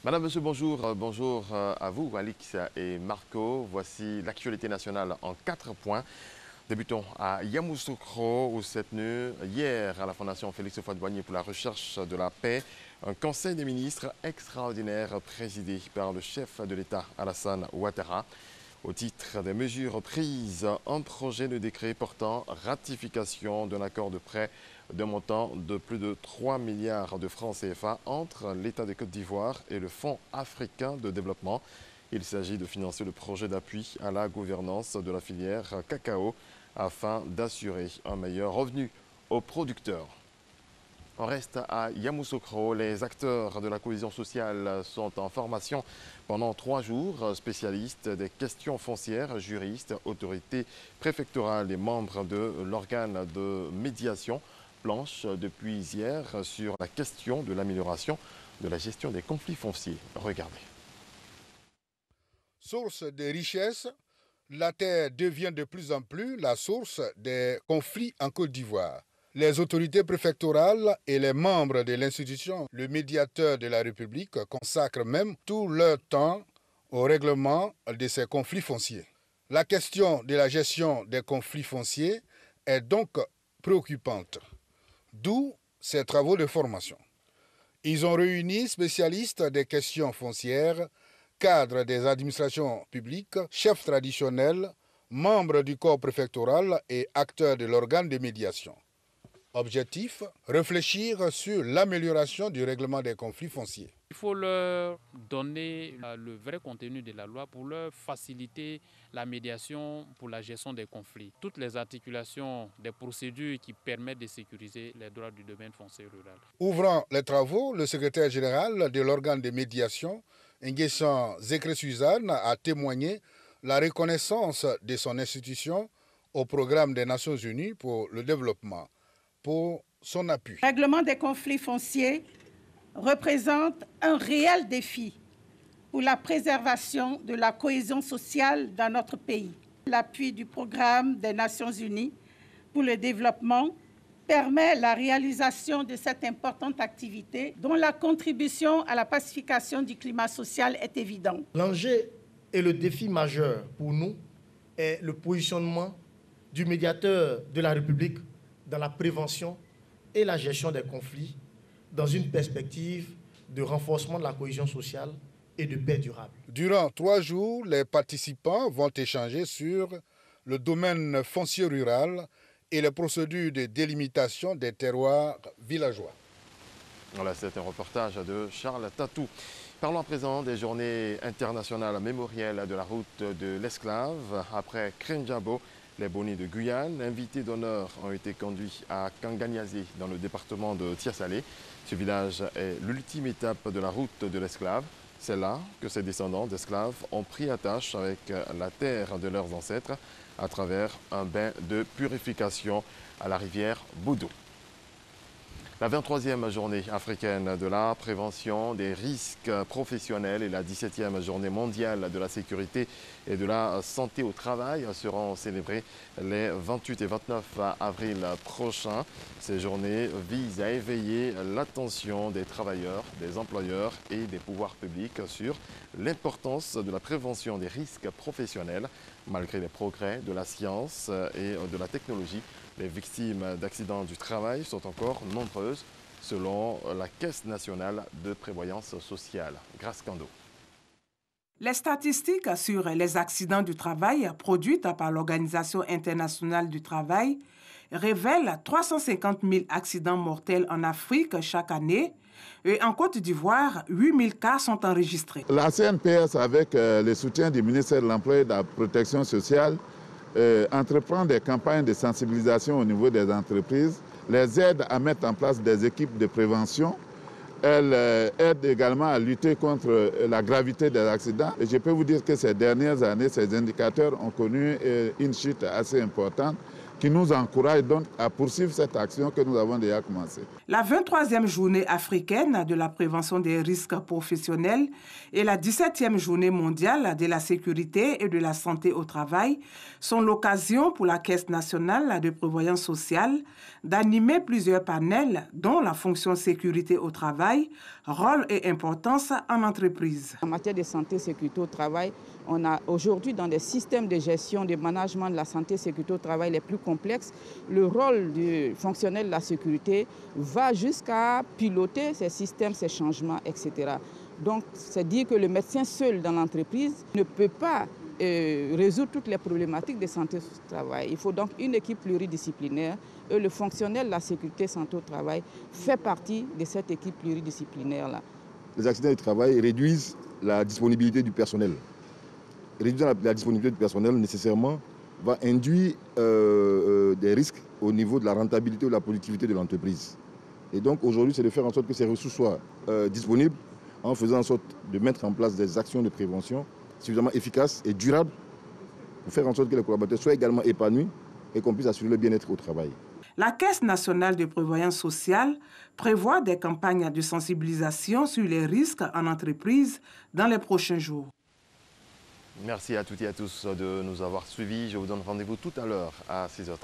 Madame, monsieur, bonjour. Bonjour à vous, Alix et Marco. Voici l'actualité nationale en 4 points. Débutons à Yamoussoukro, où s'est tenu hier à la Fondation Félix Houphouët-Boigny pour la recherche de la paix un conseil des ministres extraordinaire présidé par le chef de l'État Alassane Ouattara. Au titre des mesures prises, un projet de décret portant ratification d'un accord de prêt d'un montant de plus de 3 milliards de francs CFA entre l'État de Côte d'Ivoire et le Fonds africain de développement. Il s'agit de financer le projet d'appui à la gouvernance de la filière cacao afin d'assurer un meilleur revenu aux producteurs. On reste à Yamoussoukro. Les acteurs de la cohésion sociale sont en formation pendant 3 jours. Spécialistes des questions foncières, juristes, autorités préfectorales et membres de l'organe de médiation planchent depuis hier sur la question de l'amélioration de la gestion des conflits fonciers. Regardez. Source de richesse, la terre devient de plus en plus la source des conflits en Côte d'Ivoire. Les autorités préfectorales et les membres de l'institution, le médiateur de la République, consacrent même tout leur temps au règlement de ces conflits fonciers. La question de la gestion des conflits fonciers est donc préoccupante, d'où ces travaux de formation. Ils ont réuni spécialistes des questions foncières, cadres des administrations publiques, chefs traditionnels, membres du corps préfectoral et acteurs de l'organe de médiation. Objectif, réfléchir sur l'amélioration du règlement des conflits fonciers. Il faut leur donner le vrai contenu de la loi pour leur faciliter la médiation pour la gestion des conflits. Toutes les articulations des procédures qui permettent de sécuriser les droits du domaine foncier rural. Ouvrant les travaux, le secrétaire général de l'organe de médiation, Nguessan Zekre-Suzanne, a témoigné la reconnaissance de son institution au programme des Nations Unies pour le développement, pour son appui. Le règlement des conflits fonciers représente un réel défi pour la préservation de la cohésion sociale dans notre pays. L'appui du programme des Nations Unies pour le développement permet la réalisation de cette importante activité dont la contribution à la pacification du climat social est évidente. L'enjeu et le défi majeur pour nous est le positionnement du médiateur de la République dans la prévention et la gestion des conflits dans une perspective de renforcement de la cohésion sociale et de paix durable. Durant 3 jours, les participants vont échanger sur le domaine foncier rural et les procédures de délimitation des terroirs villageois. Voilà, c'est un reportage de Charles Tatou. Parlons à présent des journées internationales mémorielles de la route de l'esclave. Après Krenjabo, les Bonis de Guyane, invités d'honneur, ont été conduits à Kanganiasé, dans le département de Tiasalé. Ce village est l'ultime étape de la route de l'esclave. C'est là que ces descendants d'esclaves ont pris attache avec la terre de leurs ancêtres à travers un bain de purification à la rivière Boudou. La 23e journée africaine de la prévention des risques professionnels et la 17e journée mondiale de la sécurité et de la santé au travail seront célébrées les 28 et 29 avril prochains. Ces journées visent à éveiller l'attention des travailleurs, des employeurs et des pouvoirs publics sur l'importance de la prévention des risques professionnels. Malgré les progrès de la science et de la technologie, les victimes d'accidents du travail sont encore nombreuses, selon la Caisse nationale de prévoyance sociale. Grâce Kando. Les statistiques sur les accidents du travail produites par l'Organisation internationale du travail révèlent 350 000 accidents mortels en Afrique chaque année. Et en Côte d'Ivoire, 8 000 cas sont enregistrés. La CNPS, avec le soutien du ministère de l'Emploi et de la Protection sociale, entreprend des campagnes de sensibilisation au niveau des entreprises, les aide à mettre en place des équipes de prévention. Elle aide également à lutter contre la gravité des accidents. Et je peux vous dire que ces dernières années, ces indicateurs ont connu une chute assez importante. qui nous encourage donc à poursuivre cette action que nous avons déjà commencée. La 23e journée africaine de la prévention des risques professionnels et la 17e journée mondiale de la sécurité et de la santé au travail sont l'occasion pour la Caisse nationale de prévoyance sociale d'animer plusieurs panels dont la fonction sécurité au travail, rôle et importance en entreprise. En matière de santé et sécurité au travail, on a aujourd'hui dans des systèmes de gestion, de management de la santé et sécurité au travail les plus complexes, le rôle du fonctionnel de la sécurité va jusqu'à piloter ces systèmes, ces changements, etc. Donc, c'est dire que le médecin seul dans l'entreprise ne peut pas résoudre toutes les problématiques de santé au travail. Il faut donc une équipe pluridisciplinaire et le fonctionnel de la sécurité et santé au travail fait partie de cette équipe pluridisciplinaire-là. Les accidents du travail réduisent la disponibilité du personnel. Réduire la disponibilité du personnel nécessairement va induire des risques au niveau de la rentabilité ou de la productivité de l'entreprise. Et donc aujourd'hui, c'est de faire en sorte que ces ressources soient disponibles en faisant en sorte de mettre en place des actions de prévention suffisamment efficaces et durables pour faire en sorte que les collaborateurs soient également épanouis et qu'on puisse assurer le bien-être au travail. La Caisse nationale de prévoyance sociale prévoit des campagnes de sensibilisation sur les risques en entreprise dans les prochains jours. Merci à toutes et à tous de nous avoir suivis. Je vous donne rendez-vous tout à l'heure à 6h30.